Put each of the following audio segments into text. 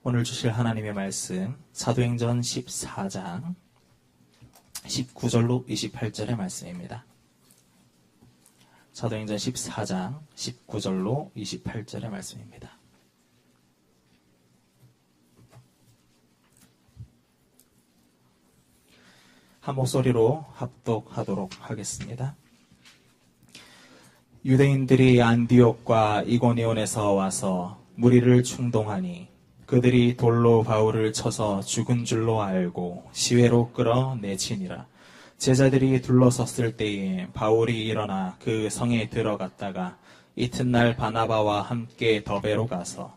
오늘 주실 하나님의 말씀 사도행전 14장 19절로 28절의 말씀입니다. 사도행전 14장 19절로 28절의 말씀입니다. 한 목소리로 합독하도록 하겠습니다. 유대인들이 안디옥과 이고니온에서 와서 무리를 충동하니 그들이 돌로 바울을 쳐서 죽은 줄로 알고 시외로 끌어내치니라. 제자들이 둘러섰을 때에 바울이 일어나 그 성에 들어갔다가 이튿날 바나바와 함께 더베로 가서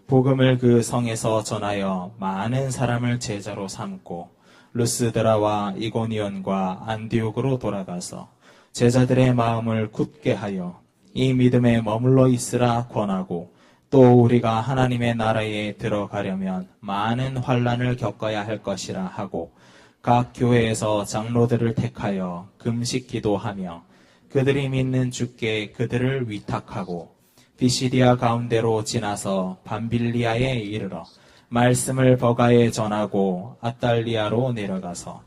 복음을 그 성에서 전하여 많은 사람을 제자로 삼고 루스드라와 이고니온과 안디옥으로 돌아가서 제자들의 마음을 굳게 하여 이 믿음에 머물러 있으라 권하고 또 우리가 하나님의 나라에 들어가려면 많은 환난을 겪어야 할 것이라 하고 각 교회에서 장로들을 택하여 금식 기도하며 그들이 믿는 주께 그들을 위탁하고 비시디아 가운데로 지나서 밤빌리아에 이르러 말씀을 버가에 전하고 아달리아로 내려가서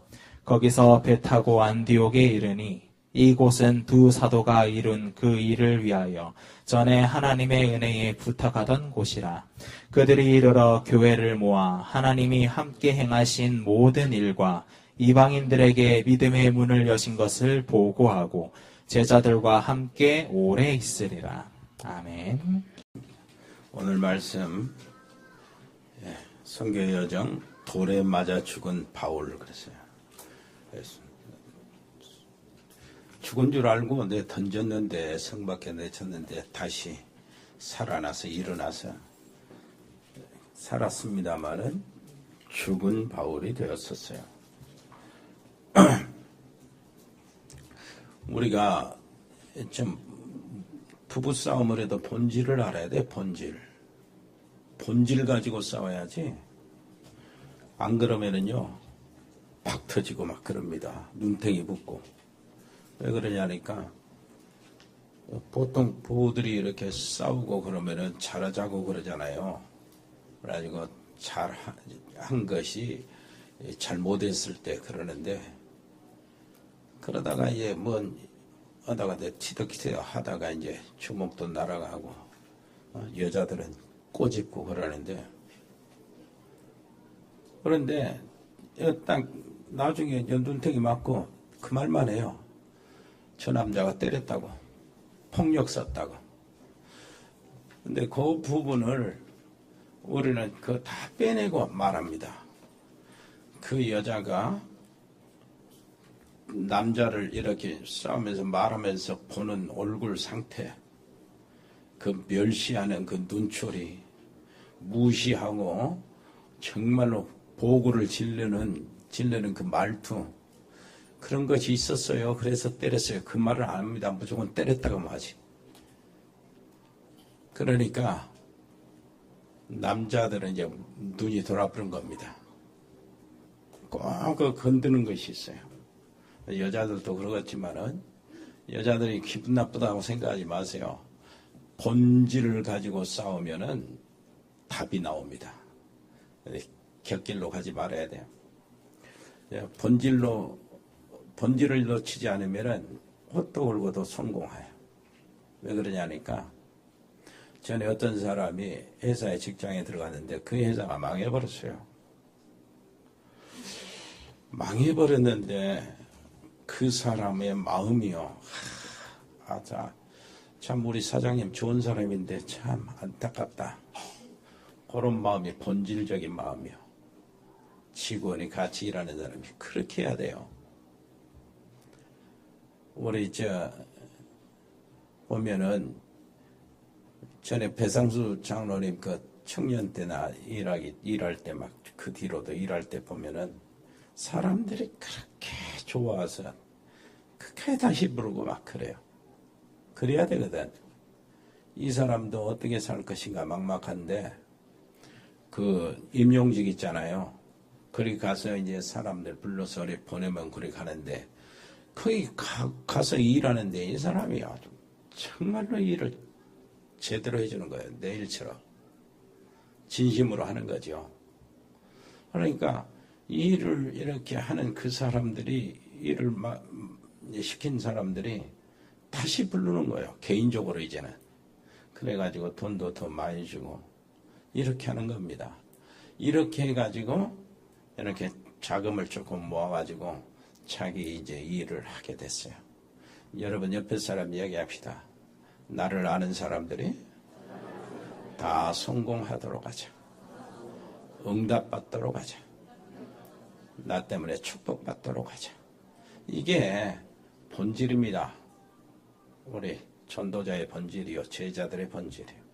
거기서 배 타고 안디옥에 이르니 이곳은 두 사도가 이룬 그 일을 위하여 전에 하나님의 은혜에 부탁하던 곳이라. 그들이 이르러 교회를 모아 하나님이 함께 행하신 모든 일과 이방인들에게 믿음의 문을 여신 것을 보고하고 제자들과 함께 오래 있으리라. 아멘. 오늘 말씀 선교 여정 돌에 맞아 죽은 바울 그랬어요. 죽은 줄 알고 내 던졌는데 성 밖에 내쳤는데 다시 살아나서 일어나서 살았습니다마는 죽은 바울이 되었었어요. 우리가 좀 부부싸움을 해도 본질을 알아야 돼. 본질 가지고 싸워야지. 안 그러면은요 팍 터지고 막 그럽니다. 눈탱이 붓고. 왜 그러냐니까 보통 부부들이 이렇게 싸우고 그러면은 잘하자고 그러잖아요. 그래가지고 잘한 것이 잘못했을 때 그러는데 그러다가 이제 하다가 티덕티덕 하다가 이제 주먹도 날아가고 여자들은 꼬집고 그러는데 그런데 딱 나중에 눈탱이 맞고 그 말만 해요. 저 남자가 때렸다고 폭력 썼다고. 근데 그 부분을 우리는 그거 다 빼내고 말합니다. 그 여자가 남자를 이렇게 싸우면서 말하면서 보는 얼굴 상태, 그 멸시하는 그 눈초리, 무시하고 정말로 보고를 지르는 그 말투, 그런 것이 있었어요. 그래서 때렸어요. 그 말을 안 합니다. 무조건 때렸다고 하지. 그러니까 남자들은 이제 눈이 돌아버린 겁니다. 꼭 그 건드는 것이 있어요. 여자들도 그렇지만은 여자들이 기분 나쁘다고 생각하지 마세요. 본질을 가지고 싸우면은 답이 나옵니다. 곁길로 가지 말아야 돼요. 본질을 놓치지 않으면은 헛도 걸고도 성공해요. 왜 그러냐니까 전에 어떤 사람이 회사에 직장에 들어갔는데 그 회사가 망해버렸어요. 망해버렸는데 그 사람의 마음이요. 참 우리 사장님 좋은 사람인데 참 안타깝다. 그런 마음이 본질적인 마음이요. 직원이 같이 일하는 사람이 그렇게 해야 돼요. 우리 보면은 전에 배상수 장로님 그 청년 때나 일할 때 막 그 뒤로도 일할 때 보면은 사람들이 그렇게 좋아서 그렇게 다시 부르고 막 그래요. 그래야 되거든. 이 사람도 어떻게 살 것인가 막막한데 그 임용직 있잖아요. 거기 가서 이제 사람들 불러서 어디 보내면 그리 가는데 거기 가서 일하는데 이 사람이 아주 정말로 일을 제대로 해주는 거예요. 내 일처럼. 진심으로 하는 거죠. 그러니까 일을 이렇게 하는 그 사람들이 일을 시킨 사람들이 다시 부르는 거예요. 개인적으로 이제는. 그래가지고 돈도 더 많이 주고 이렇게 하는 겁니다. 이렇게 해가지고 이렇게 자금을 조금 모아가지고 자기 이제 일을 하게 됐어요. 여러분 옆에 사람 이야기합시다. 나를 아는 사람들이 다 성공하도록 하자. 응답받도록 하자. 나 때문에 축복받도록 하자. 이게 본질입니다. 우리 전도자의 본질이요. 제자들의 본질이요.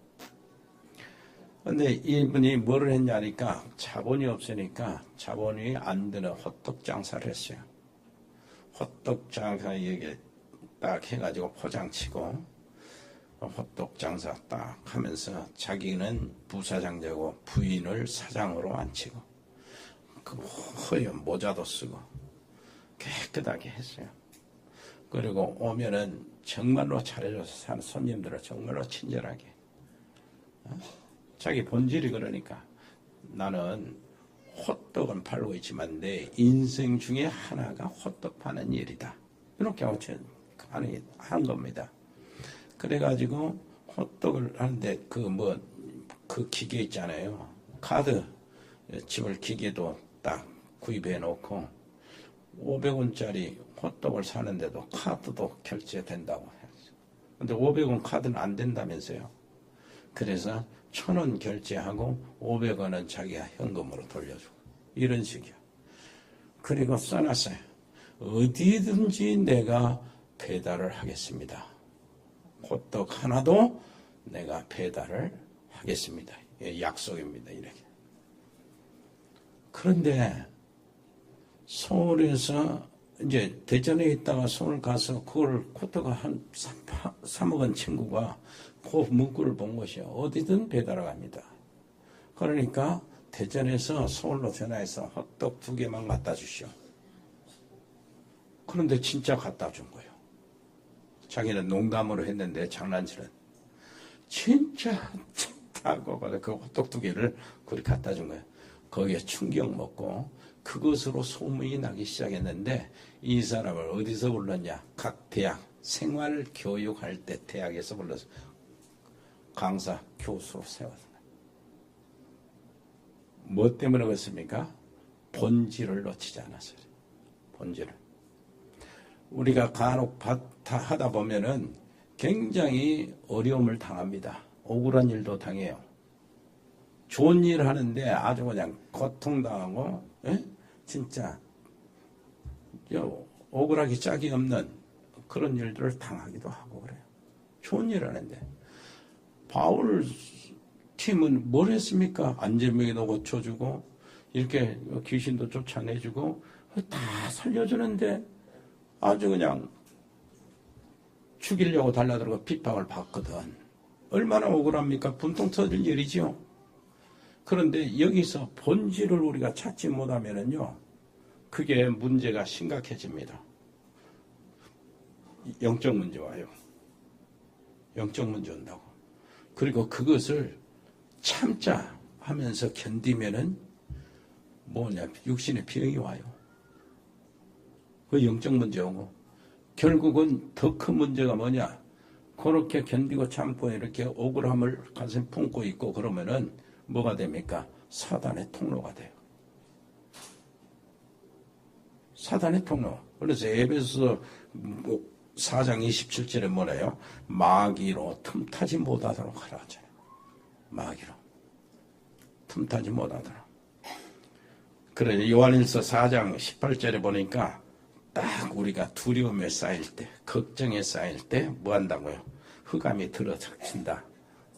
근데 이분이 뭐를 했냐니까 자본이 없으니까 자본이 안 드는 호떡 장사를 했어요. 호떡 장사 얘기 딱 해가지고 포장치고 호떡 장사 딱 하면서 자기는 부사장 되고 부인을 사장으로 앉히고 그 허연 모자도 쓰고 깨끗하게 했어요. 그리고 오면은 정말로 잘해줘서 사는 손님들은 정말로 친절하게. 자기 본질이 그러니까 나는 호떡은 팔고 있지만 내 인생 중에 하나가 호떡 파는 일이다. 이렇게 한 겁니다. 그래가지고 호떡을 하는데 그 기계 있잖아요. 카드 집을 기계도 딱 구입해 놓고 500원짜리 호떡을 사는데도 카드도 결제된다고 했어요. 근데 500원 카드는 안 된다면서요. 그래서 1,000원 결제하고 500원은 자기가 현금으로 돌려주고 이런 식이요. 그리고 써놨어요. 어디든지 내가 배달을 하겠습니다. 호떡 하나도 내가 배달을 하겠습니다. 약속입니다. 이렇게. 그런데 서울에서 이제 대전에 있다가 서울 가서 그걸 호떡을 한 3억원 친구가 그 문구를 본 것이요. 어디든 배달을 합니다. 그러니까 대전에서 서울로 전화해서 호떡 2개만 갖다 주시오. 그런데 진짜 갖다 준 거예요. 자기는 농담으로 했는데 장난치는 진짜 좋다고 그 호떡 2개를 그렇게 갖다 준 거예요. 거기에 충격 먹고 그것으로 소문이 나기 시작했는데 이 사람을 어디서 불렀냐? 각 대학 생활 교육할 때 대학에서 불러서 강사 교수로 세웠어요. 뭐 때문에 그렇습니까? 본질을 놓치지 않았어요. 본질을. 우리가 간혹 하다 보면은 굉장히 어려움을 당합니다. 억울한 일도 당해요. 좋은 일 하는데 아주 그냥 고통당하고, 진짜, 억울하기 짝이 없는 그런 일들을 당하기도 하고 그래요. 좋은 일 하는데. 바울 팀은 뭘 했습니까? 안전병이도 고쳐주고, 이렇게 귀신도 쫓아내주고, 다 살려주는데 아주 그냥 죽이려고 달라들고 핍박을 받거든. 얼마나 억울합니까? 분통 터질 일이지요. 그런데 여기서 본질을 우리가 찾지 못하면은요, 그게 문제가 심각해집니다. 영적 문제 와요. 영적 문제 온다고. 그리고 그것을 참자 하면서 견디면은 뭐냐, 육신의 병이 와요. 그 영적 문제 오고, 결국은 더 큰 문제가 뭐냐, 그렇게 견디고 참고 이렇게 억울함을 가슴에 품고 있고 그러면은 뭐가 됩니까? 사단의 통로가 돼요. 사단의 통로. 그래서 에베소서 4장 27절에 뭐래요? 마귀로 틈타지 못하도록 하라 하잖아요. 마귀로 틈타지 못하도록. 그래 요한일서 4장 18절에 보니까 딱 우리가 두려움에 쌓일 때, 걱정에 쌓일 때 뭐 한다고요? 흑암이 들어닥친다.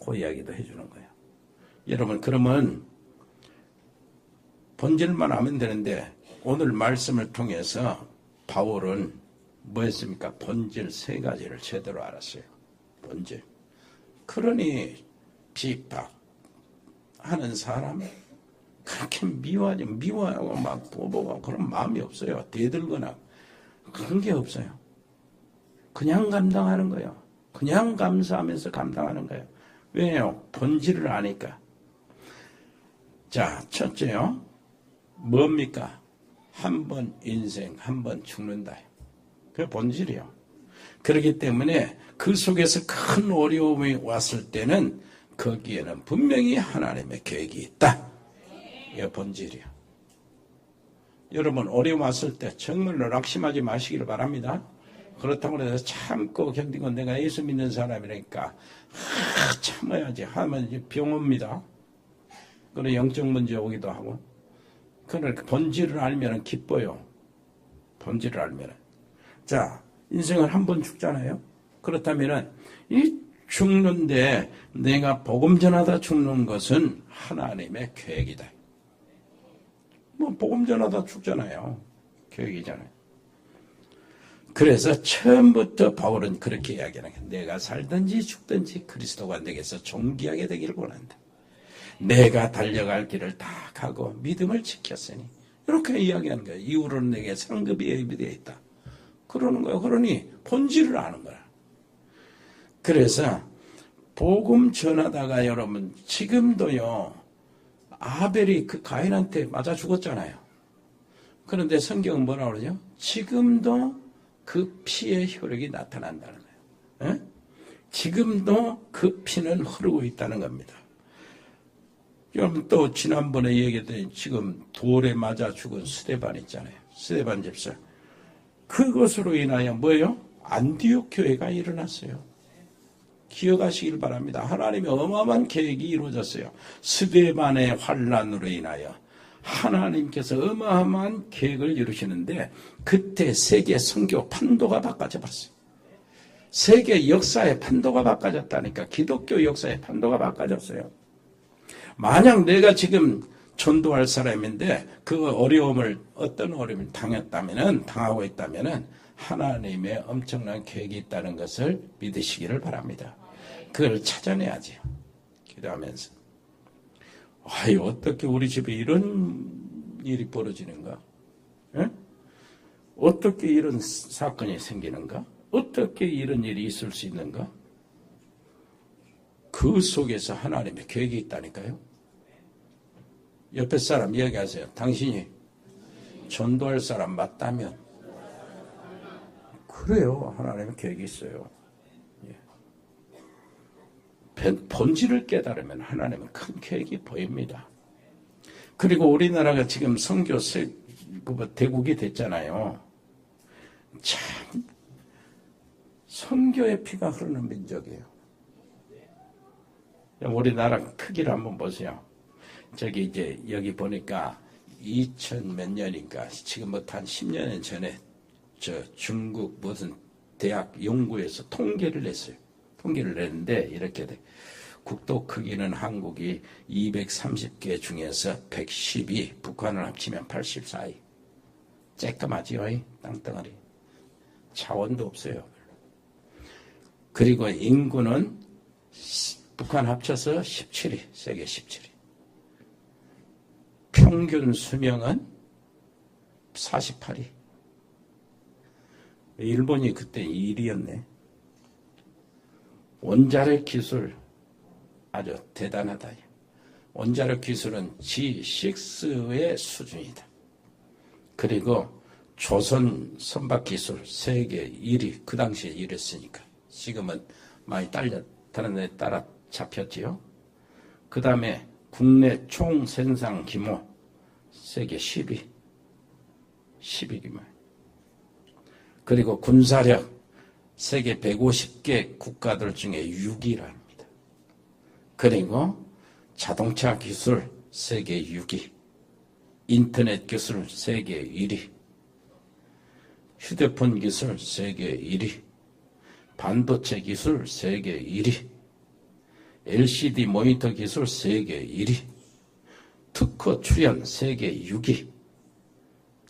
그 이야기도 해주는 거예요. 여러분, 그러면 본질만 하면 되는데 오늘 말씀을 통해서 바울은 뭐 했습니까? 본질 3가지를 제대로 알았어요. 본질. 그러니 비박하는 사람 그렇게 미워하고 막 보복하고 그런 마음이 없어요. 대들거나 그런 게 없어요. 그냥 감당하는 거예요. 그냥 감사하면서 감당하는 거예요. 왜요? 본질을 아니까. 자, 첫째요. 뭡니까? 한 번 인생, 한 번 죽는다. 그게 본질이요. 그렇기 때문에 그 속에서 큰 어려움이 왔을 때는 거기에는 분명히 하나님의 계획이 있다. 이게 본질이요. 여러분 어려움 왔을 때 정말로 낙심하지 마시기를 바랍니다. 그렇다고 해서 참고 견디고 내가 예수 믿는 사람이니까 참아야지 하면 이제 병 옵니다. 그런 영적 문제 오기도 하고. 그러니까 본질을 알면 기뻐요. 본질을 알면. 자, 인생을 한 번 죽잖아요. 그렇다면 이 죽는데 내가 복음 전하다 죽는 것은 하나님의 계획이다. 뭐 복음 전하다 죽잖아요. 계획이잖아요. 그래서 처음부터 바울은 그렇게 이야기하는 거예요. 내가 살든지 죽든지 그리스도가 내게서 존귀하게 되기를 원한다. 내가 달려갈 길을 다 가고 믿음을 지켰으니 이렇게 이야기하는 거예요. 이후로는 내게 상급이 예비되어 있다. 그러는 거예요. 그러니 본질을 아는 거야. 그래서 복음 전하다가 여러분 지금도요. 아벨이 그 가인한테 맞아 죽었잖아요. 그런데 성경은 뭐라고 그러죠? 지금도 그 피의 효력이 나타난다는 거예요. 에? 지금도 그 피는 흐르고 있다는 겁니다. 여러분 또 지난번에 얘기했던 지금 돌에 맞아 죽은 스데반 있잖아요. 스데반 집사. 그것으로 인하여 뭐예요? 안디옥 교회가 일어났어요. 기억하시길 바랍니다. 하나님의 어마어마한 계획이 이루어졌어요. 스데반의 환란으로 인하여 하나님께서 어마어마한 계획을 이루시는데 그때 세계 선교 판도가 바꿔져 버렸어요. 세계 역사의 판도가 바꿔졌다니까. 기독교 역사의 판도가 바꿔졌어요. 만약 내가 지금 전도할 사람인데 그 어려움을 어떤 어려움을 당하고 있다면은 하나님의 엄청난 계획이 있다는 것을 믿으시기를 바랍니다. 그걸 찾아내야지요. 기도하면서. 아이, 어떻게 우리 집에 이런 일이 벌어지는가? 에? 어떻게 이런 사건이 생기는가? 어떻게 이런 일이 있을 수 있는가? 그 속에서 하나님의 계획이 있다니까요. 옆에 사람 이야기하세요. 당신이 전도할 사람 맞다면 그래요. 하나님의 계획이 있어요. 본질을 깨달으면 하나님은 큰 계획이 보입니다. 그리고 우리나라가 지금 선교 대국이 됐잖아요. 참 선교의 피가 흐르는 민족이에요. 우리나라 크기를 한번 보세요. 저기 이제 여기 보니까 2000 몇 년인가 지금부터 한 10년 전에 저 중국 무슨 대학 연구에서 통계를 냈어요. 통계를 냈는데 이렇게 돼. 국토 크기는 한국이 230개 중에서 110이 북한을 합치면 84위. 쬐끔하지요. 땅덩어리. 차원도 없어요. 그리고 인구는 북한 합쳐서 17위. 세계 17위. 평균 수명은 48위. 일본이 그때 1위였네. 원자력 기술 아주 대단하다. 원자력 기술은 G6의 수준이다. 그리고 조선 선박 기술 세계 1위, 그 당시에 이랬으니까. 지금은 많이 다른 데 따라 잡혔지요. 그 다음에 국내 총 생산 규모 세계 10위. 10위 규모. 그리고 군사력 세계 150개 국가들 중에 6위랍니다. 그리고 자동차 기술 세계 6위, 인터넷 기술 세계 1위, 휴대폰 기술 세계 1위, 반도체 기술 세계 1위, LCD 모니터 기술 세계 1위, 특허 출연 세계 6위,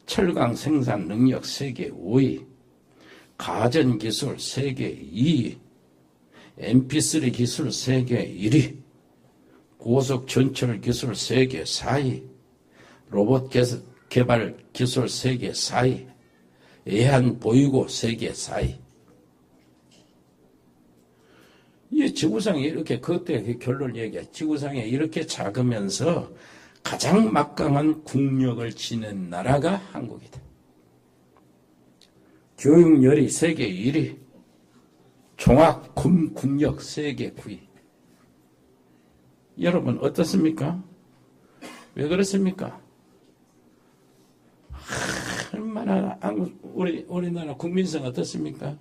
철강 생산 능력 세계 5위, 가전기술 세계 2위, MP3 기술 세계 1위, 고속 전철 기술 세계 4위, 로봇 개발 기술 세계 4위, 애완 보유고 세계 4위. 이 지구상이 이렇게 그때 결론을 얘기해. 지구상에 이렇게 작으면서 가장 막강한 국력을 지닌 나라가 한국이다. 교육열이 세계 1위, 종합 군력 세계 9위. 여러분 어떻습니까? 왜 그렇습니까? 얼마나 우리나라 국민성 어떻습니까?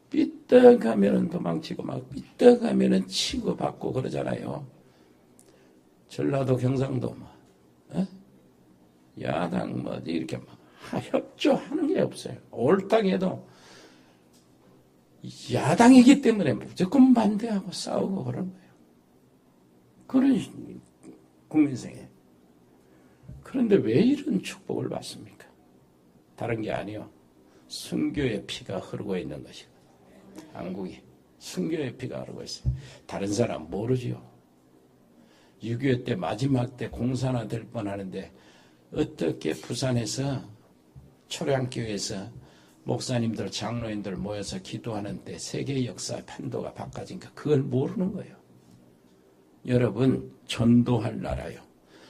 삐떡하면은 도망치고 막 삐떡하면은 치고 받고 그러잖아요. 전라도 경상도 뭐 야당 뭐 이렇게 막 협조하는 게 없어요. 옳다고 해도 야당이기 때문에 무조건 반대하고 싸우고 그런 거예요. 그런 국민성이에요. 그런데 왜 이런 축복을 받습니까? 다른 게 아니요. 순교의 피가 흐르고 있는 것이고 한국이 순교의 피가 흐르고 있어요. 다른 사람 모르지요. 6.25 때 마지막 때 공산화 될 뻔하는데 어떻게 부산에서 초량교회에서 목사님들 장로인들 모여서 기도하는데 세계 역사 판도가 바꿔진가 그걸 모르는 거예요. 여러분 전도할 나라요.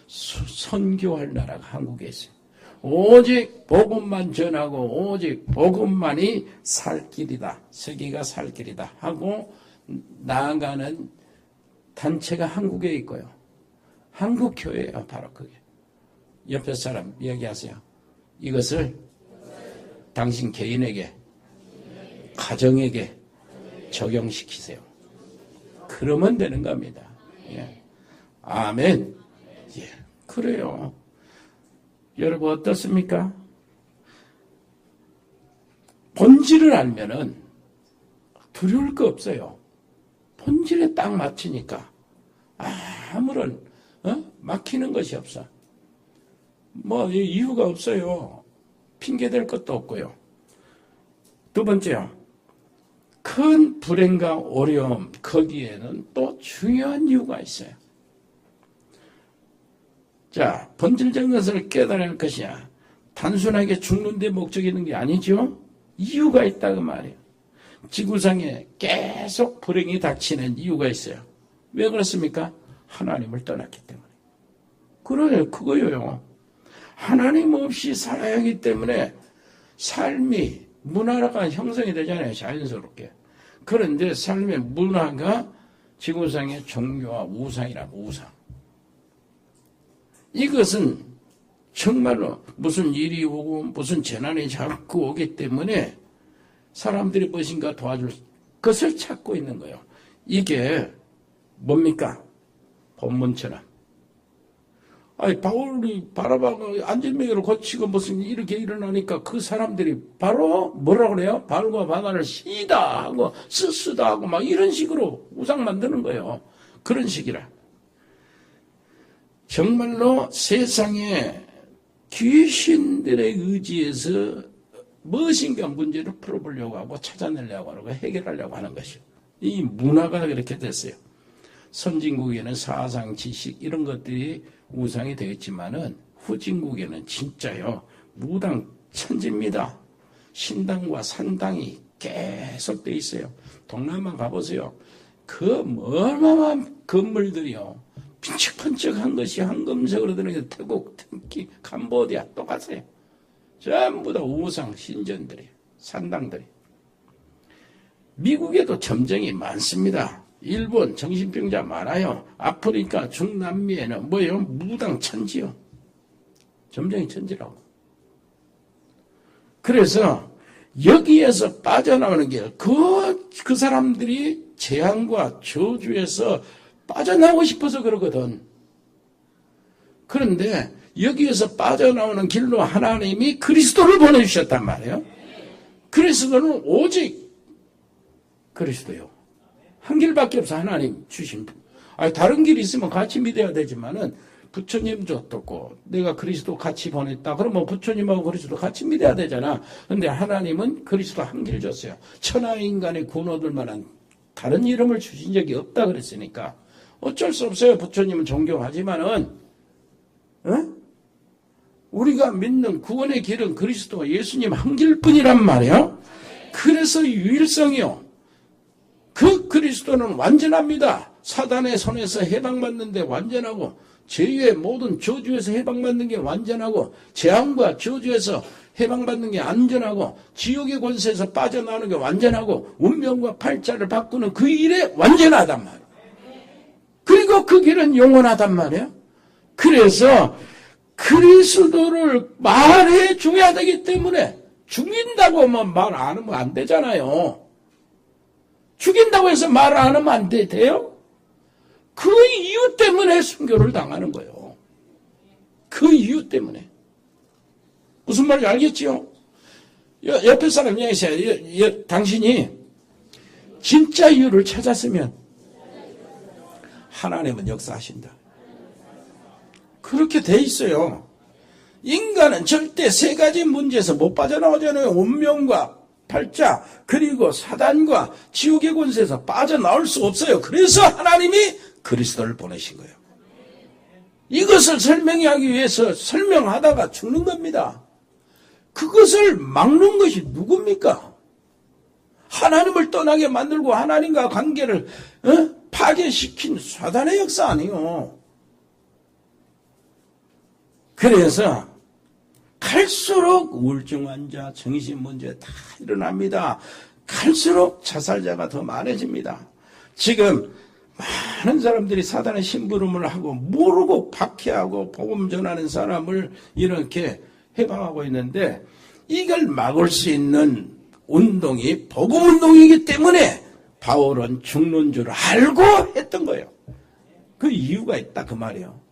선교할 나라가 한국에 있어요. 오직 복음만 전하고 오직 복음만이 살 길이다. 세계가 살 길이다 하고 나아가는 단체가 한국에 있고요. 한국 교회예요. 바로 그게. 옆에 사람 이야기하세요. 이것을 당신 개인에게 가정에게 적용시키세요. 그러면 되는 겁니다. 예. 아멘. 예. 그래요. 여러분 어떻습니까? 본질을 알면은 두려울 거 없어요. 본질에 딱 맞추니까 아무런 막히는 것이 없어. 뭐 이유가 없어요. 핑계댈 것도 없고요. 두 번째요. 큰 불행과 어려움 거기에는 또 중요한 이유가 있어요. 자, 본질적인 것을 깨달을 것이야. 단순하게 죽는 데 목적이 있는 게 아니죠. 이유가 있다고 말이에요. 지구상에 계속 불행이 닥치는 이유가 있어요. 왜 그렇습니까? 하나님을 떠났기 때문에. 그래요. 그거예요. 하나님 없이 살아야 하기 때문에 삶이 문화가 형성이 되잖아요. 자연스럽게. 그런데 삶의 문화가 지구상의 종교와 우상이라고 우상. 이것은 정말로 무슨 일이 오고 무슨 재난이 자꾸 오기 때문에 사람들이 무엇인가 도와줄 것을 찾고 있는 거예요. 이게 뭡니까? 본문처럼. 아니, 바울이 바라바가 안전매개를 고치고 무슨 이렇게 일어나니까 그 사람들이 바로 뭐라 그래요? 바울과 바나를 시다 하고 쓰다 하고 막 이런 식으로 우상 만드는 거예요. 그런 식이라. 정말로 세상에 귀신들의 의지에서 무엇인가 문제를 풀어보려고 하고 찾아내려고 하고 해결하려고 하는 것이요. 이 문화가 그렇게 됐어요. 선진국에는 사상, 지식 이런 것들이 우상이 되었지만은 후진국에는 진짜요. 무당 천지입니다. 신당과 산당이 계속 돼 있어요. 동남아 가보세요. 그 얼마만 건물들이요. 빈척반척한 것이 황금색으로 되는 태국, 터키, 캄보디아 똑같아요. 전부 다 우상 신전들이에요. 산당들이. 미국에도 점쟁이 많습니다. 일본 정신병자 많아요. 아프리카, 중남미에는 뭐예요? 무당 천지요. 점쟁이 천지라고. 그래서 여기에서 빠져나오는 길, 그 사람들이 재앙과 저주에서 빠져나오고 싶어서 그러거든. 그런데 여기에서 빠져나오는 길로 하나님이 그리스도를 보내주셨단 말이에요. 그리스도는 오직 그리스도요. 한 길밖에 없어. 하나님 주신 분. 아니, 다른 길이 있으면 같이 믿어야 되지만은 부처님도 어떻고 내가 그리스도 같이 보냈다. 그러면 부처님하고 그리스도 같이 믿어야 되잖아. 근데 하나님은 그리스도 한 길 줬어요. 천하인간의 구원 얻을 만한 다른 이름을 주신 적이 없다 그랬으니까 어쩔 수 없어요. 부처님은 존경하지만은 우리가 믿는 구원의 길은 그리스도 예수님 한 길뿐이란 말이에요. 그래서 유일성이요. 그 그리스도는 완전합니다. 사단의 손에서 해당받는데 완전하고 죄의 모든 저주에서 해방받는 게 완전하고 재앙과 저주에서 해방받는 게 안전하고 지옥의 권세에서 빠져나오는 게 완전하고 운명과 팔자를 바꾸는 그 일에 완전하단 말이에요. 그리고 그 길은 영원하단 말이에요. 그래서 그리스도를 말해 줘야 되기 때문에 죽인다고만 말 안 하면 안 되잖아요. 죽인다고 해서 말 안 하면 안 돼요? 그 이유 때문에 순교를 당하는 거예요. 그 이유 때문에. 무슨 말인지 알겠지요? 옆에 사람 얘기하세요. 당신이 진짜 이유를 찾았으면 하나님은 역사하신다. 그렇게 돼 있어요. 인간은 절대 세 가지 문제에서 못 빠져나오잖아요. 운명과 팔자 그리고 사단과 지옥의 권세에서 빠져나올 수 없어요. 그래서 하나님이 그리스도를 보내신 거예요. 이것을 설명하기 위해서 설명하다가 죽는 겁니다. 그것을 막는 것이 누굽니까? 하나님을 떠나게 만들고 하나님과 관계를 파괴시킨 사단의 역사 아니에요. 그래서 갈수록 우울증 환자, 정신 문제 다 일어납니다. 갈수록 자살자가 더 많아집니다. 지금 많은 사람들이 사단의 심부름을 하고 모르고 박해하고 복음 전하는 사람을 이렇게 해방하고 있는데 이걸 막을 수 있는 운동이 복음 운동이기 때문에 바울은 죽는 줄 알고 했던 거예요. 그 이유가 있다 그 말이에요.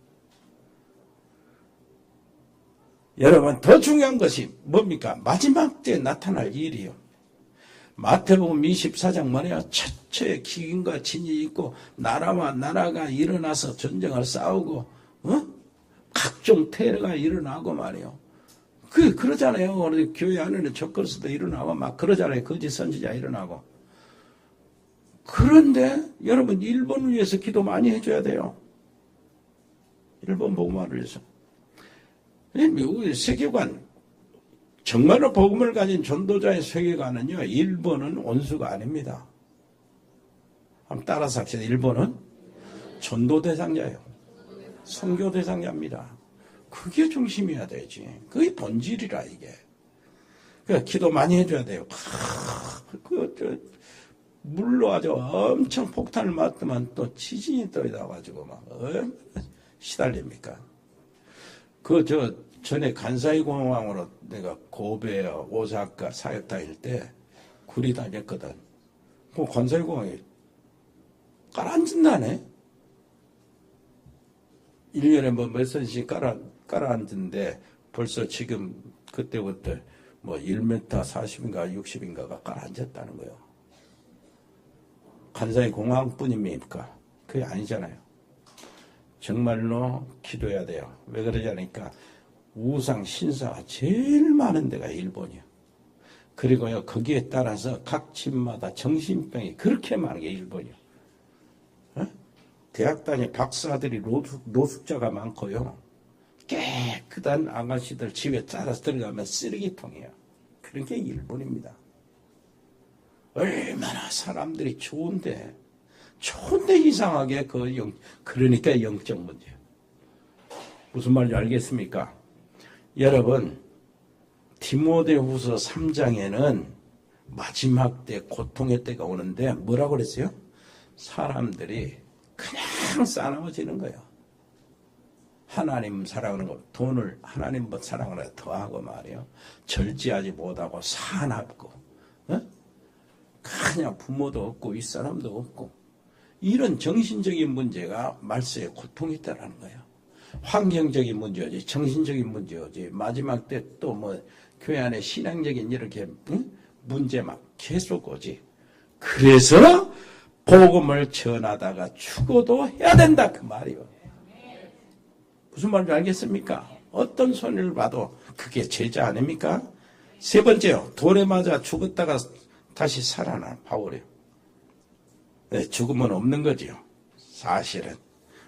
여러분 더 중요한 것이 뭡니까? 마지막 때에 나타날 일이요. 마태복음 24장 말이야. 최초의 기근과 진이 있고 나라와 나라가 일어나서 전쟁을 싸우고 각종 테러가 일어나고 말이요. 그러잖아요. 우리 교회 안에는 적그리스도 일어나고 막 그러잖아요. 거짓 선지자 일어나고. 그런데 여러분 일본을 위해서 기도 많이 해줘야 돼요. 일본 복음화를 위해서. 미국의 세계관, 정말로 복음을 가진 전도자의 세계관은요, 일본은 원수가 아닙니다. 한번 따라서 합시다. 일본은 전도 대상자예요. 선교 대상자입니다. 그게 중심이어야 되지. 그게 본질이라, 이게. 그러니까 기도 많이 해줘야 돼요. 물로 아주 엄청 폭탄을 맞으면 또 지진이 떠나가지고 막, 시달립니까? 전에 간사이 공항으로 내가 고베, 오사카 사역 다닐 때 구리 다녔거든. 그 간사이 공항에 깔아앉는다네. 1년에 몇 선씩 깔아앉는데 벌써 지금 그때부터 1m 40인가 60인가가 깔아앉았다는 거예요. 간사이 공항뿐입니까? 그게 아니잖아요. 정말로 기도해야 돼요. 왜 그러지 않으니까 우상 신사가 제일 많은 데가 일본이요. 그리고요 거기에 따라서 각 집마다 정신병이 그렇게 많은 게 일본이요. 대학 다니 박사들이 노숙자가 많고요. 깨끗한 아가씨들 집에 짜서 들어가면 쓰레기통이에요. 그런 게 일본입니다. 얼마나 사람들이 좋은데 이상하게 그러니까 영적 문제. 무슨 말인지 알겠습니까? 여러분, 디모데후서 3장에는 마지막 때 고통의 때가 오는데 뭐라고 그랬어요? 사람들이 그냥 싸나워지는 거예요. 하나님 사랑하는 거, 돈을 하나님 사랑하는 거 더하고 말이에요. 절제하지 못하고 사납고, 그냥 부모도 없고 윗사람도 없고 이런 정신적인 문제가 말세에 고통이 있다라는 거예요. 환경적인 문제지, 정신적인 문제지, 마지막 때 또 교회 안에 신앙적인 이렇게 문제 막 계속 오지. 그래서 복음을 전하다가 죽어도 해야 된다 그 말이에요. 무슨 말인지 알겠습니까? 어떤 손을 봐도 그게 제자 아닙니까? 세 번째요. 돌에 맞아 죽었다가 다시 살아나 바울이요. 죽음은 없는 거지요. 사실은.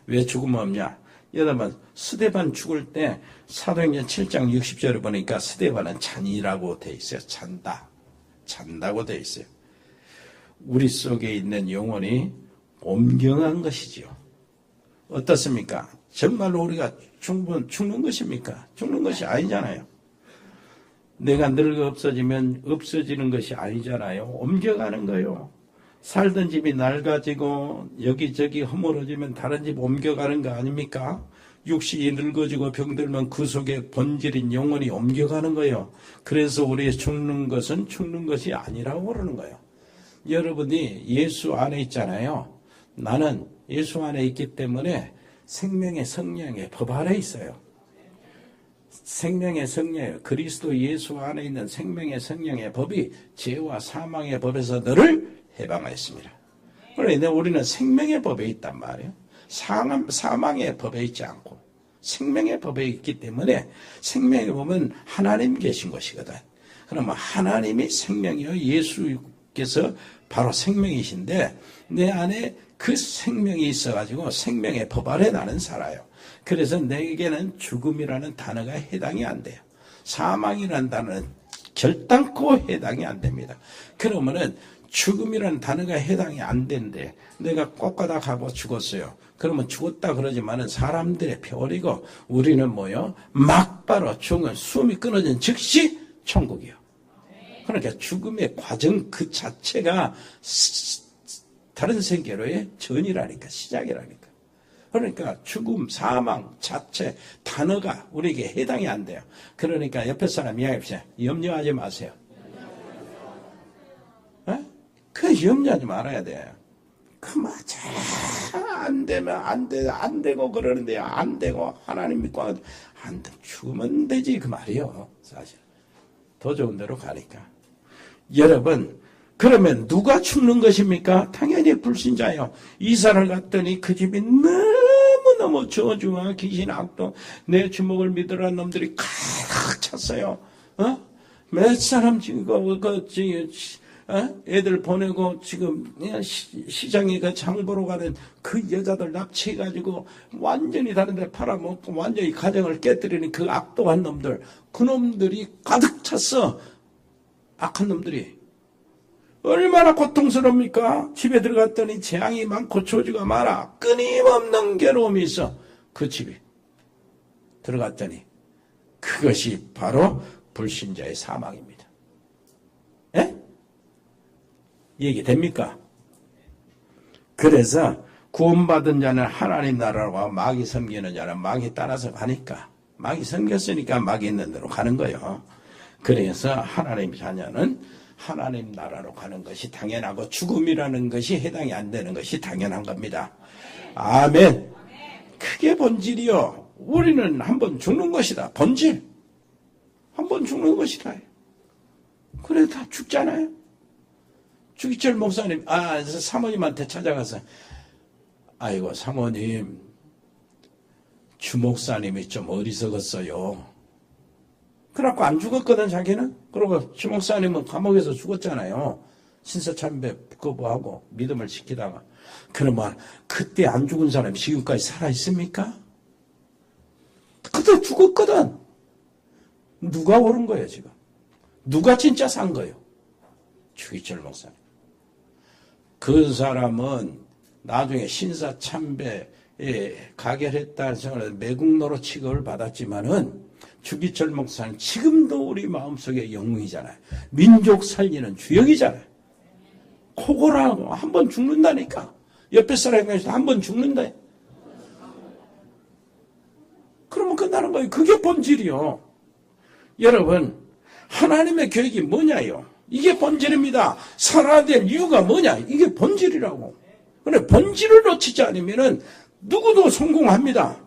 왜 죽음은 없냐? 여러분 스데반 죽을 때 사도행전 7장 60절을 보니까 스데반은 잔이라고 돼 있어요. 잔다고 돼 있어요. 우리 속에 있는 영혼이 엄경한 것이지요. 어떻습니까? 정말로 우리가 죽는 것입니까? 죽는 것이 아니잖아요. 내가 늙어 없어지면 없어지는 것이 아니잖아요. 옮겨가는 거요. 살던 집이 낡아지고 여기저기 허물어지면 다른 집 옮겨가는 거 아닙니까? 육신이 늙어지고 병들면 그 속에 본질인 영혼이 옮겨가는 거예요. 그래서 우리 죽는 것은 죽는 것이 아니라고 그러는 거예요. 여러분이 예수 안에 있잖아요. 나는 예수 안에 있기 때문에 생명의 성령의 법 아래 있어요. 생명의 성령, 그리스도 예수 안에 있는 생명의 성령의 법이 죄와 사망의 법에서 너를 해방하였습니다. 그런데 우리는 생명의 법에 있단 말이에요. 사망의 법에 있지 않고 생명의 법에 있기 때문에 생명의 법은 하나님 계신 것이거든. 그러면 하나님이 생명이요, 예수께서 바로 생명이신데 내 안에 그 생명이 있어가지고 생명의 법 아래 나는 살아요. 그래서 내게는 죽음이라는 단어가 해당이 안 돼요. 사망이라는 단어는 결단코 해당이 안 됩니다. 그러면은 죽음이라는 단어가 해당이 안 된대. 내가 꽃가닥하고 죽었어요. 그러면 죽었다 그러지만은 사람들의 표리고 우리는 뭐요? 막바로 죽은 숨이 끊어진 즉시 천국이요. 그러니까 죽음의 과정 그 자체가 다른 세계로의 전이라니까, 시작이라니까. 그러니까 죽음, 사망 자체 단어가 우리에게 해당이 안 돼요. 그러니까 옆에 사람 이야기합시다. 염려하지 마세요. 그 염려하지 말아야 돼요. 그 맞아. 안 되면 안 되고 그러는데 안 되고 하나님 믿고 안 돼. 죽으면 되지 그 말이요. 사실 더 좋은 데로 가니까. 여러분, 그러면 누가 죽는 것입니까? 당연히 불신자요. 이사를 갔더니 그 집이 너무너무 저주와 귀신 악도 내 주먹을 믿으라는 놈들이 가득 찼어요. 몇 사람 지금 애들 보내고 지금 시장에 그 장 보러 가는 그 여자들 납치해가지고 완전히 다른 데 팔아먹고 완전히 가정을 깨뜨리는 그 악독한 놈들, 그 놈들이 가득 찼어. 악한 놈들이. 얼마나 고통스럽습니까? 집에 들어갔더니 재앙이 많고 저주가 많아. 끊임없는 괴로움이 있어. 그 집에 들어갔더니 그것이 바로 불신자의 사망입니다. 예? 얘기됩니까? 그래서 구원받은 자는 하나님 나라와 마귀 섬기는 자는 마귀 따라서 가니까 마귀 섬겼으니까 마귀 있는 대로 가는 거예요. 그래서 하나님 자녀는 하나님 나라로 가는 것이 당연하고 죽음이라는 것이 해당이 안 되는 것이 당연한 겁니다. 아멘. 그게 본질이요. 우리는 한번 죽는 것이다. 본질. 한번 죽는 것이다. 그래 다 죽잖아요. 주기철 목사님, 사모님한테 찾아가서, 아이고, 사모님, 주목사님이 좀 어리석었어요. 그래갖고 안 죽었거든, 자기는. 그리고 주목사님은 감옥에서 죽었잖아요. 신사참배 거부하고 믿음을 지키다가. 그러면 그때 안 죽은 사람이 지금까지 살아있습니까? 그때 죽었거든. 누가 옳은 거예요, 지금? 누가 진짜 산 거예요? 주기철 목사님. 그 사람은 나중에 신사참배에 가결했다는 생각을 매국노로 취급을 받았지만은 주기철 목사는 지금도 우리 마음속에 영웅이잖아요. 민족 살리는 주역이잖아요. 코골하고 한 번 죽는다니까. 옆에 사람이 한 번 죽는다. 그러면 끝나는 거예요. 그게 본질이요. 여러분, 하나님의 계획이 뭐냐요? 이게 본질입니다. 살아야 될 이유가 뭐냐? 이게 본질이라고. 근데 본질을 놓치지 않으면은 누구도 성공합니다.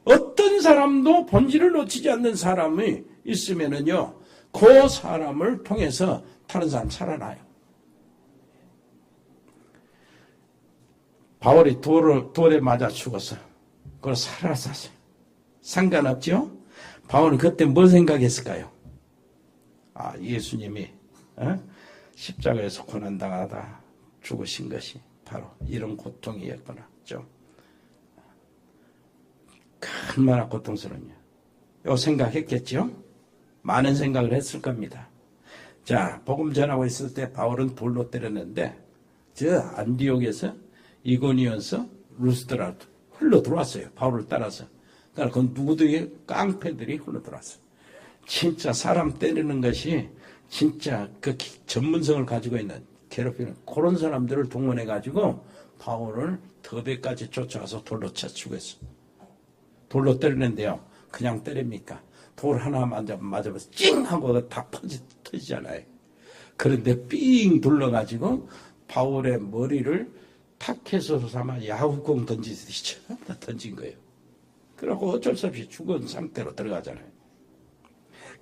어떤 사람도 본질을 놓치지 않는 사람이 있으면은요, 그 사람을 통해서 다른 사람 살아나요. 바울이 돌에 맞아 죽었어. 그걸 살아났어요. 상관없죠? 바울은 그때 뭘 생각했을까요? 예수님이 십자가에서 고난당하다 죽으신 것이 바로 이런 고통이었구나. 좀 얼마나 고통스럽냐. 요 생각했겠죠? 많은 생각을 했을 겁니다. 자, 복음 전하고 있을 때 바울은 돌로 때렸는데 저 안디옥에서 이고니온서 루스드라도 흘러 들어왔어요. 바울을 따라서. 그러니까 그 누구들이 깡패들이 흘러 들어왔어요. 진짜 사람 때리는 것이 진짜 그 전문성을 가지고 있는 괴롭히는 그런 사람들을 동원해 가지고 바울을 더베까지 쫓아가서 돌로 쳐 죽였어. 돌로 때리는데요. 그냥 때립니까? 돌 하나 맞으면 찡 하고 다 터지잖아요. 그런데 삥 둘러가지고 바울의 머리를 타켓으로 삼아 야구공 던지듯이 던진 거예요. 그러고 어쩔 수 없이 죽은 상태로 들어가잖아요.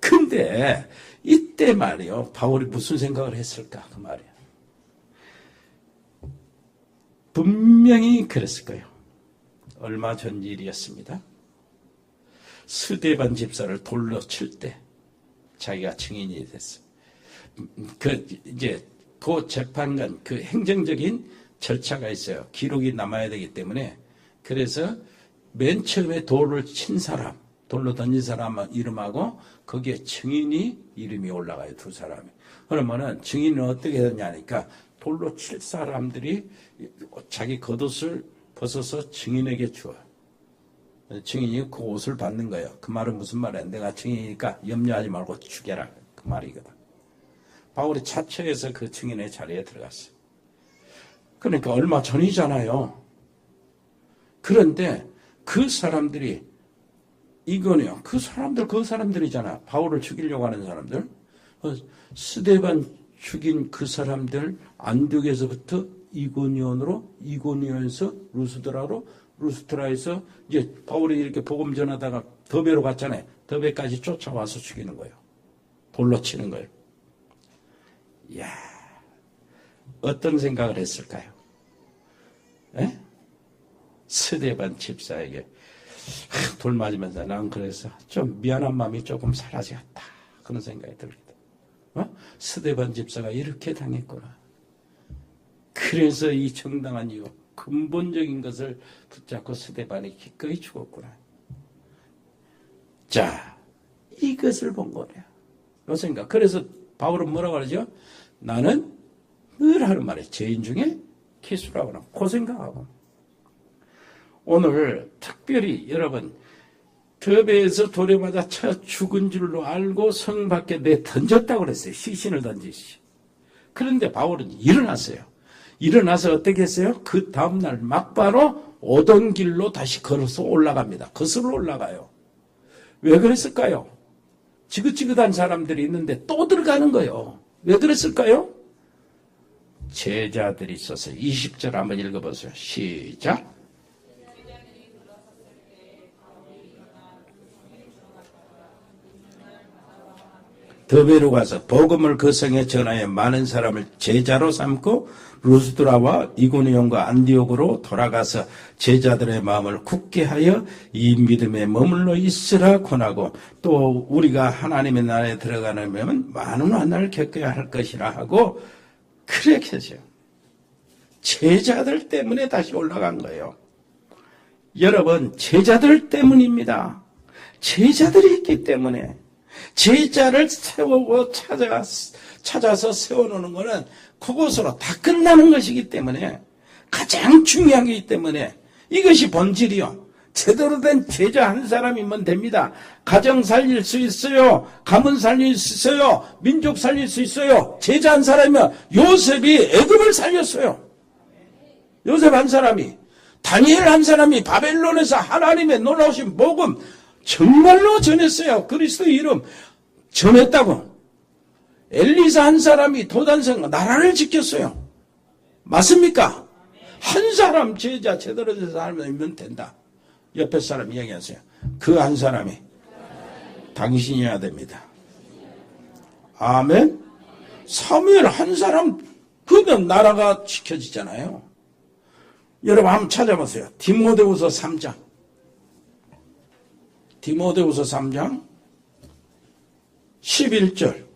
근데 이때 말이요. 바울이 무슨 생각을 했을까? 그 말이야. 분명히 그랬을 거예요. 얼마 전 일이었습니다. 스데반 집사를 돌로 칠 때 자기가 증인이 됐어. 그 재판관, 그 행정적인 절차가 있어요. 기록이 남아야 되기 때문에. 그래서 맨 처음에 돌을 친 사람, 돌로 던진 사람 이름하고 거기에 증인이 이름이 올라가요. 두 사람이. 그러면은 증인은 어떻게 되냐니까 돌로 칠 사람들이 자기 겉옷을 벗어서 증인에게 주어요. 증인이 그 옷을 받는 거예요. 그 말은 무슨 말이야? 내가 증인이니까 염려하지 말고 죽여라. 그 말이거든. 바울이 차처에서 그 증인의 자리에 들어갔어요. 그러니까 얼마 전이잖아요. 그런데 그 사람들이 이거네요. 그 사람들이잖아. 바울을 죽이려고 하는 사람들. 스데반 죽인 그 사람들 안디옥에서부터 이고니온에서 루스트라에서 이제 바울이 이렇게 복음 전하다가 더베로 갔잖아요. 더베까지 쫓아와서 죽이는 거예요. 돌로 치는 거예요. 이야, 어떤 생각을 했을까요? 에? 스데반 집사에게 돌 맞으면서 난 그래서 좀 미안한 마음이 조금 사라졌다. 그런 생각이 들거든. 스데반 집사가 이렇게 당했구나. 그래서 이 정당한 이유, 근본적인 것을 붙잡고 스데반이 기꺼이 죽었구나. 자, 이것을 본 거래요. 요 생각. 그래서 바울은 뭐라고 그러죠? 나는 늘 하는 말이에요. 죄인 중에 기수라고 하는 그 생각하고. 오늘 특별히 여러분 더베에서 돌에 맞아 쳐 죽은 줄로 알고 성 밖에 던졌다고 그랬어요. 시신을 던지시. 그런데 바울은 일어났어요. 일어나서 어떻게 했어요? 그 다음날 막바로 오던 길로 다시 걸어서 올라갑니다. 거슬러 올라가요. 왜 그랬을까요? 지긋지긋한 사람들이 있는데 또 들어가는 거예요. 왜 그랬을까요? 제자들이 있어서 20절 한번 읽어보세요. 시작. 더베로 가서 복음을 그 성에 전하여 많은 사람을 제자로 삼고 루스드라와 이고니온과 안디옥으로 돌아가서 제자들의 마음을 굳게 하여 이 믿음에 머물러 있으라 권하고 또 우리가 하나님의 나라에 들어가려면 많은 환난을 겪어야 할 것이라 하고 그렇게 했어요. 제자들 때문에 다시 올라간 거예요. 여러분, 제자들 때문입니다. 제자들이 있기 때문에 제자를 세우고 찾아서 세워놓는 것은 그것으로 다 끝나는 것이기 때문에 가장 중요한 것이기 때문에 이것이 본질이요. 제대로 된 제자 한 사람이면 됩니다. 가정 살릴 수 있어요. 가문 살릴 수 있어요. 민족 살릴 수 있어요. 제자 한 사람이면 요셉이 애굽을 살렸어요. 요셉 한 사람이, 다니엘 한 사람이 바벨론에서 하나님의 놀라우신 복음 정말로 전했어요. 그리스도의 이름 전했다고. 엘리사 한 사람이 도단성 나라를 지켰어요. 맞습니까? 한 사람 제자 제대로 된 사람이면 된다. 옆에 사람 이야기하세요. 그 한 사람이 당신이어야 됩니다. 아멘. 사무엘 한 사람 그러면 나라가 지켜지잖아요. 여러분 한번 찾아보세요. 디모데후서 3장. 디모데후서 3장 11절.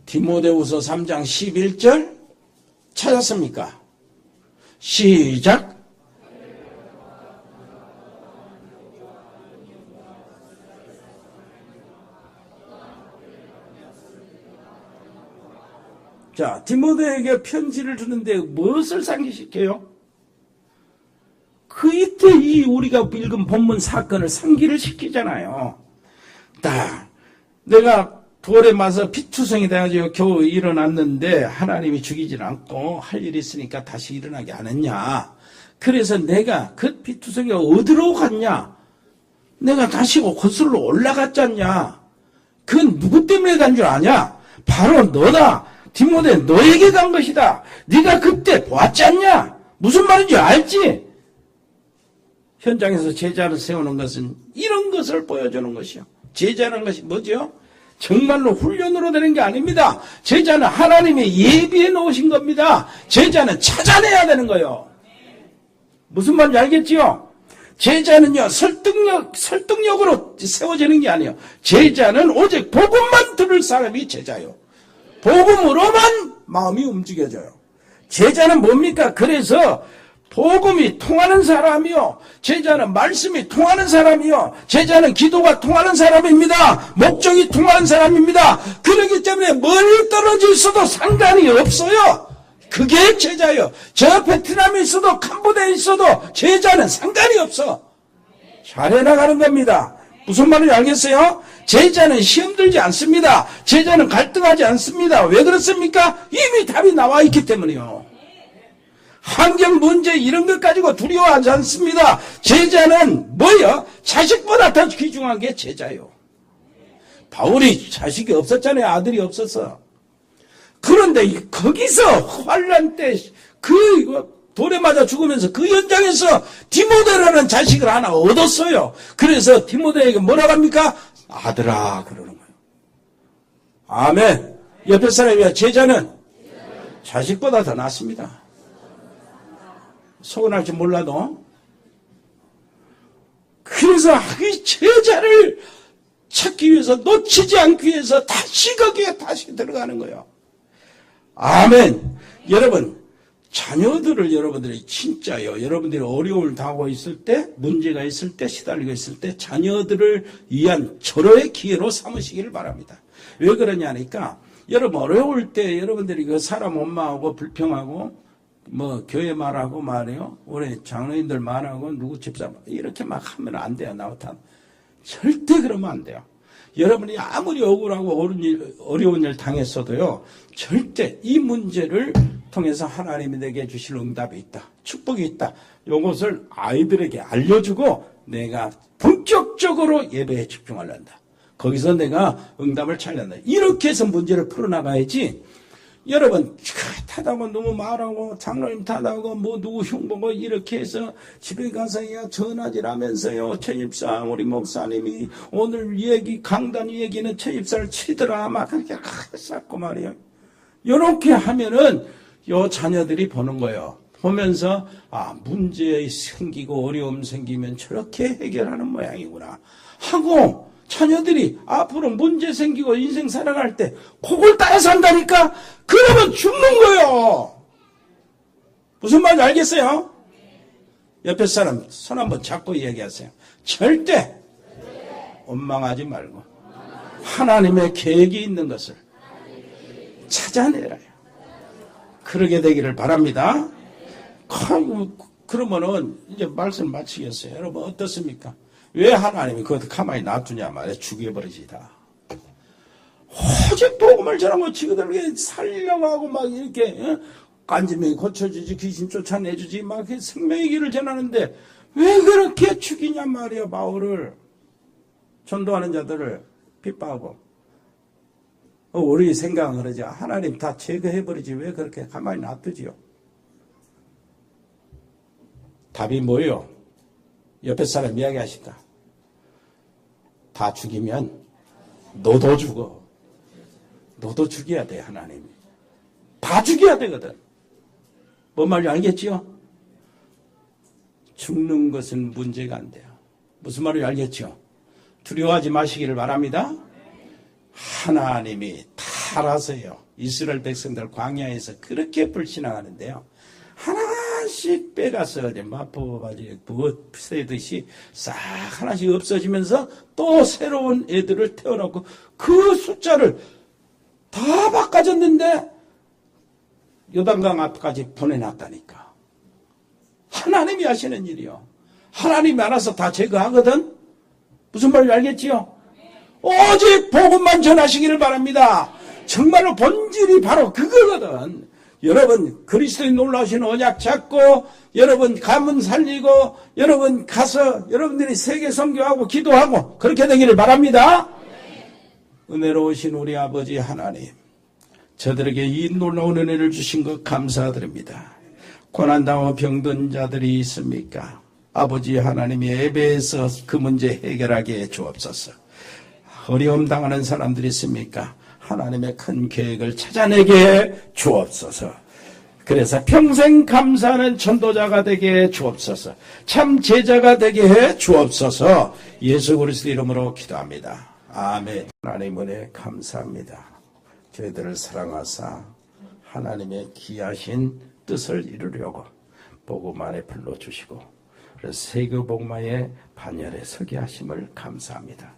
디모데후서 3장 11절 찾았습니까? 시작. 자, 디모데에게 편지를 주는데 무엇을 상기시켜요? 이 우리가 읽은 본문 사건을 상기를 시키잖아요. 내가 돌에 맞아 피투성이 돼가지고 겨우 일어났는데 하나님이 죽이질 않고 할 일이 있으니까 다시 일어나게 안 했냐. 그래서 내가 그 피투성이가 어디로 갔냐. 내가 다시 거슬러 올라갔잖냐. 그건 누구 때문에 간 줄 아냐? 바로 너다. 디모데 너에게 간 것이다. 네가 그때 보았지 않냐? 무슨 말인지 알지? 현장에서 제자를 세우는 것은 이런 것을 보여주는 것이요. 제자라는 것이 뭐죠? 정말로 훈련으로 되는 게 아닙니다. 제자는 하나님이 예비해 놓으신 겁니다. 제자는 찾아내야 되는 거예요. 무슨 말인지 알겠지요? 제자는요, 설득력으로 세워지는 게 아니에요. 제자는 오직 복음만 들을 사람이 제자요. 복음으로만 마음이 움직여져요. 제자는 뭡니까? 그래서 복음이 통하는 사람이요. 제자는 말씀이 통하는 사람이요. 제자는 기도가 통하는 사람입니다. 목적이 통하는 사람입니다. 그렇기 때문에 멀리 떨어져 있어도 상관이 없어요. 그게 제자요. 저 베트남에 있어도 캄보디아에 있어도 제자는 상관이 없어. 잘해 나가는 겁니다. 무슨 말인지 알겠어요? 제자는 시험 들지 않습니다. 제자는 갈등하지 않습니다. 왜 그렇습니까? 이미 답이 나와 있기 때문이요. 환경 문제 이런 것 가지고 두려워하지 않습니다. 제자는 뭐요? 자식보다 더 귀중한 게 제자요. 바울이 자식이 없었잖아요. 아들이 없었어. 그런데 거기서 환란 때 돌에 맞아 죽으면서 그 현장에서 디모데라는 자식을 하나 얻었어요. 그래서 디모데에게 뭐라고 합니까? 아들아 그러는 거예요. 아멘. 옆에 사람이야. 제자는 자식보다 더 낫습니다. 서운할지 몰라도. 그래서 이 제자를 찾기 위해서 놓치지 않기 위해서 다시 거기에 다시 들어가는 거예요. 아멘. 여러분 자녀들을 여러분들이 진짜요. 여러분들이 어려움을 당하고 있을 때, 문제가 있을 때, 시달리고 있을 때 자녀들을 위한 절호의 기회로 삼으시기를 바랍니다. 왜 그러냐니까 여러분 어려울 때 여러분들이 그 사람 원망하고 불평하고 뭐 교회 말하고 말이요. 우리 장로님들 말하고 누구 집사 이렇게 막 하면 안 돼요. 나부터 절대 그러면 안 돼요. 여러분이 아무리 억울하고 어려운 일 당했어도요. 절대 이 문제를 통해서 하나님이 내게 주실 응답이 있다. 축복이 있다. 이것을 아이들에게 알려주고 내가 본격적으로 예배에 집중하려한다. 거기서 내가 응답을 찾는다. 이렇게 해서 문제를 풀어나가야지. 여러분 타다고 너무 말하고 장로님 타다고 뭐 누구 흉보고 이렇게 해서 집에 가서야 전화질하면서요. 최입사 우리 목사님이 오늘 얘기 강단 얘기는 최입사를 치더라 막 그렇게 쌓고 말이에요. 이렇게 하면은 요 자녀들이 보는 거예요. 보면서 문제 생기고 어려움 생기면 저렇게 해결하는 모양이구나 하고 자녀들이 앞으로 문제 생기고 인생 살아갈 때 그걸 따라 산다니까? 그러면 죽는 거예요. 무슨 말인지 알겠어요? 옆에 사람 손 한번 잡고 이야기하세요. 절대 원망하지 말고 하나님의 계획이 있는 것을 찾아내라요. 그러게 되기를 바랍니다. 그러면은 이제 말씀 마치겠어요. 여러분 어떻습니까? 왜 하나님이 그것도 가만히 놔두냐 말이야. 죽여버리지 다. 오직 복음을 전하고 지그들 살려고 하고 막 이렇게 간지명이 고쳐주지 귀신 쫓아내주지 막 생명의 길을 전하는데 왜 그렇게 죽이냐 말이야. 바울을 전도하는 자들을 핍박하고 우리 생각은 그러지. 하나님 다 제거해버리지 왜 그렇게 가만히 놔두지요. 답이 뭐예요? 옆에 사람 이야기하신다. 다 죽이면 너도 죽어. 너도 죽여야 돼. 하나님이. 다 죽여야 되거든. 뭔 말인지 알겠지요? 죽는 것은 문제가 안 돼요. 무슨 말인지 알겠죠? 두려워하지 마시기를 바랍니다. 하나님이 다 알아서요. 이스라엘 백성들 광야에서 그렇게 불신앙하는데요. 하나씩 빼가서 마포가지 세듯이 싹 하나씩 없어지면서 또 새로운 애들을 태어나고 그 숫자를 다 바꿔줬는데 요단강 앞까지 보내놨다니까. 하나님이 하시는 일이요. 하나님이 알아서 다 제거하거든. 무슨 말인지 알겠지요? 오직 복음만 전하시기를 바랍니다. 정말로 본질이 바로 그거거든. 여러분 그리스도의 놀라우신 언약 잡고 여러분 가문 살리고 여러분 가서 여러분들이 세계 선교하고 기도하고 그렇게 되기를 바랍니다. 은혜로우신 우리 아버지 하나님, 저들에게 이 놀라운 은혜를 주신 것 감사드립니다. 고난당하고 병든 자들이 있습니까? 아버지 하나님이 예배에서 그 문제 해결하게 해 주옵소서. 어려움 당하는 사람들이 있습니까? 하나님의 큰 계획을 찾아내게 해 주옵소서. 그래서 평생 감사하는 전도자가 되게 해 주옵소서. 참 제자가 되게 해 주옵소서. 예수 그리스도 이름으로 기도합니다. 아멘. 하나님 은혜 감사합니다. 저희들을 사랑하사 하나님의 귀하신 뜻을 이루려고 복음 안에 불러주시고 세계복마의 반열에 서게 하심을 감사합니다.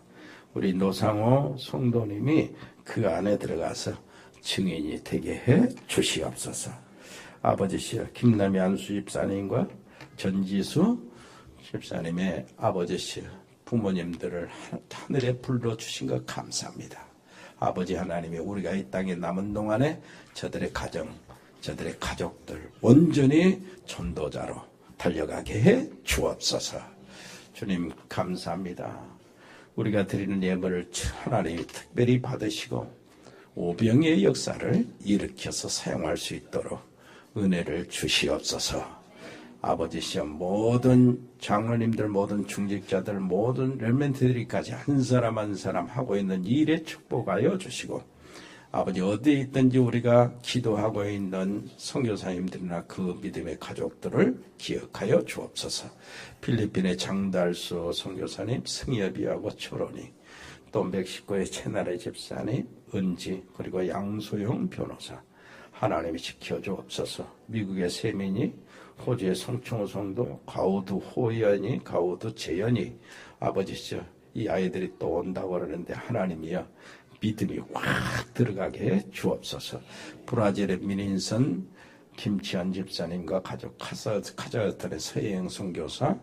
우리 노상호 성도님이 그 안에 들어가서 증인이 되게 해 주시옵소서. 아버지시여 김남희 안수 집사님과 전지수 집사님의 아버지시여 부모님들을 하늘에 불러주신 것 감사합니다. 아버지 하나님이 우리가 이 땅에 남은 동안에 저들의 가정, 저들의 가족들 온전히 전도자로 달려가게 해 주옵소서. 주님 감사합니다. 우리가 드리는 예물을 하나님이 특별히 받으시고 오병의 역사를 일으켜서 사용할 수 있도록 은혜를 주시옵소서. 아버지시여 모든 장로님들, 모든 중직자들, 모든 렘넌트들이까지 한 사람 한 사람 하고 있는 일에 축복하여 주시고 아버지 어디에 있든지 우리가 기도하고 있는 선교사님들이나 그 믿음의 가족들을 기억하여 주옵소서. 필리핀의 장달수 선교사님, 승엽이하고 철원이, 또 멕시코의 채나레 집사님, 은지, 그리고 양소영 변호사 하나님이 지켜주옵소서. 미국의 세민이, 호주의 송충호 성도, 가우드 호연이, 가우드 재연이, 아버지시여 이 아이들이 또 온다고 그러는데 하나님이여 믿음이 확 들어가게 해 주옵소서. 브라질의 민인선 김치환 집사님과 가족, 카자흐스탄의 서혜영 선교사,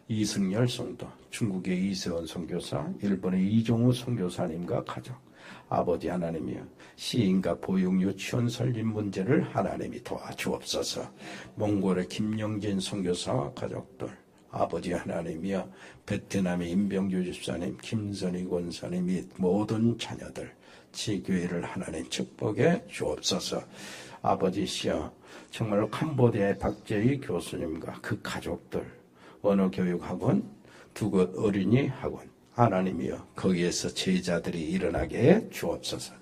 이승열 성도, 중국의 이세원 선교사, 일본의 이종우 선교사님과 가족, 아버지 하나님이여 시인과 보육 유치원 설립 문제를 하나님이 도와주옵소서. 몽골의 김영진 선교사와 가족들, 아버지 하나님이여 베트남의 임병규 집사님, 김선희 권사님 및 모든 자녀들 지교회를 하나님 축복해 주옵소서. 아버지시여 정말로 캄보디아의 박재희 교수님과 그 가족들, 언어교육학원, 두곳 어린이 학원 하나님이여 거기에서 제자들이 일어나게 해 주옵소서.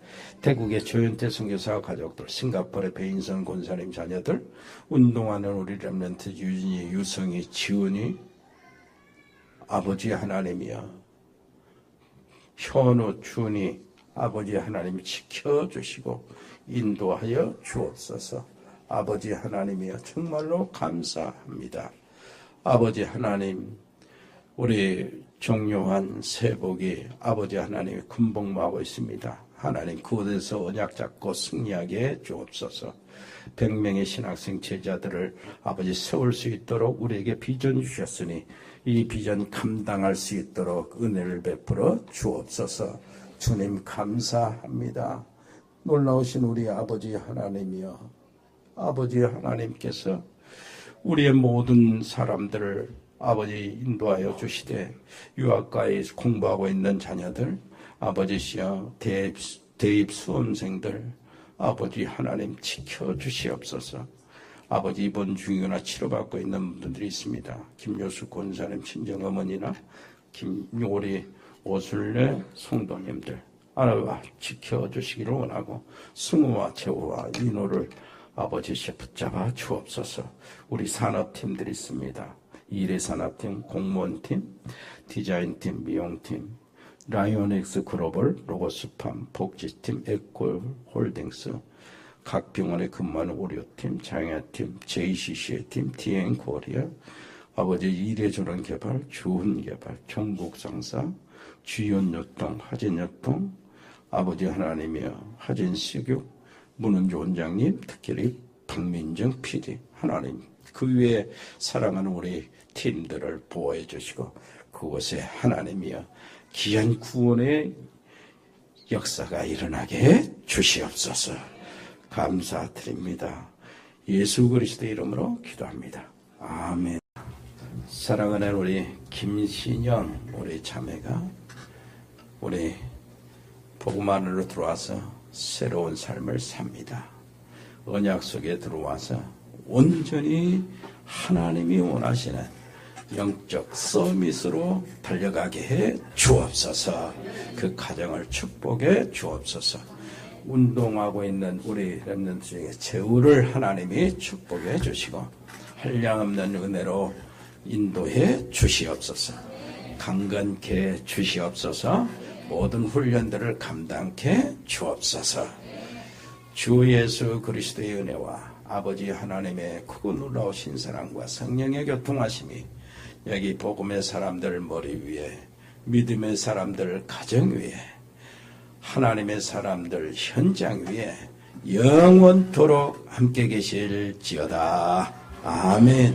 태국의 조현태 선교사와 가족들, 싱가포르의 배인선 권사님 자녀들, 운동하는 우리 렘넌트 유진이, 유성이, 지훈이, 아버지 하나님이여 현우, 준이, 아버지 하나님 지켜주시고 인도하여 주옵소서. 아버지 하나님이여 정말로 감사합니다. 아버지 하나님, 우리 정요한 세복이 아버지 하나님의 군복무하고 있습니다. 하나님 그곳에서 언약 잡고 승리하게 해 주옵소서. 100명의 신학생 제자들을 아버지 세울 수 있도록 우리에게 비전 주셨으니 이 비전 감당할 수 있도록 은혜를 베풀어 주옵소서. 주님 감사합니다. 놀라우신 우리 아버지 하나님이여, 아버지 하나님께서 우리의 모든 사람들을 아버지 인도하여 주시되 유학가에 공부하고 있는 자녀들, 아버지시여 대입 수험생들 아버지 하나님 지켜주시옵소서. 아버지 입원 중이거나 치료받고 있는 분들이 있습니다. 김효수 권사님 친정어머니나 우리 오순례 성도님들 알아봐 지켜주시기를 원하고 승우와 재우와 인호를 아버지시여 붙잡아 주옵소서. 우리 산업팀들이 있습니다. 일회산업팀, 공무원팀, 디자인팀, 미용팀, 라이온엑스 글로벌, 로고스팜, 복지팀, 에콜 홀딩스, 각 병원에 근무하는 의료팀, 장애팀, JCC의 팀, TN 코리아, 아버지 일회조론 개발, 주훈 개발, 종국상사, 주연유통, 하진유통, 아버지 하나님이여 하진식육, 문은조 원장님, 특별히 박민정 PD, 하나님 그 위에 사랑하는 우리 팀들을 보호해 주시고 그곳에 하나님이여 귀한 구원의 역사가 일어나게 해 주시옵소서. 감사드립니다. 예수 그리스도의 이름으로 기도합니다. 아멘. 사랑하는 우리 김신영 우리 자매가 우리 복음 안으로 들어와서 새로운 삶을 삽니다. 언약 속에 들어와서 온전히 하나님이 원하시는 영적 서밋으로 달려가게 해 주옵소서. 그 가정을 축복해 주옵소서. 운동하고 있는 우리 렘넌트 중에 제우를 하나님이 축복해 주시고 한량없는 은혜로 인도해 주시옵소서. 강건케 주시옵소서. 모든 훈련들을 감당케 주옵소서. 주 예수 그리스도의 은혜와 아버지 하나님의 크고 놀라우신 사랑과 성령의 교통하심이 여기 복음의 사람들 머리 위에, 믿음의 사람들 가정 위에, 하나님의 사람들 현장 위에 영원토록 함께 계실지어다. 아멘.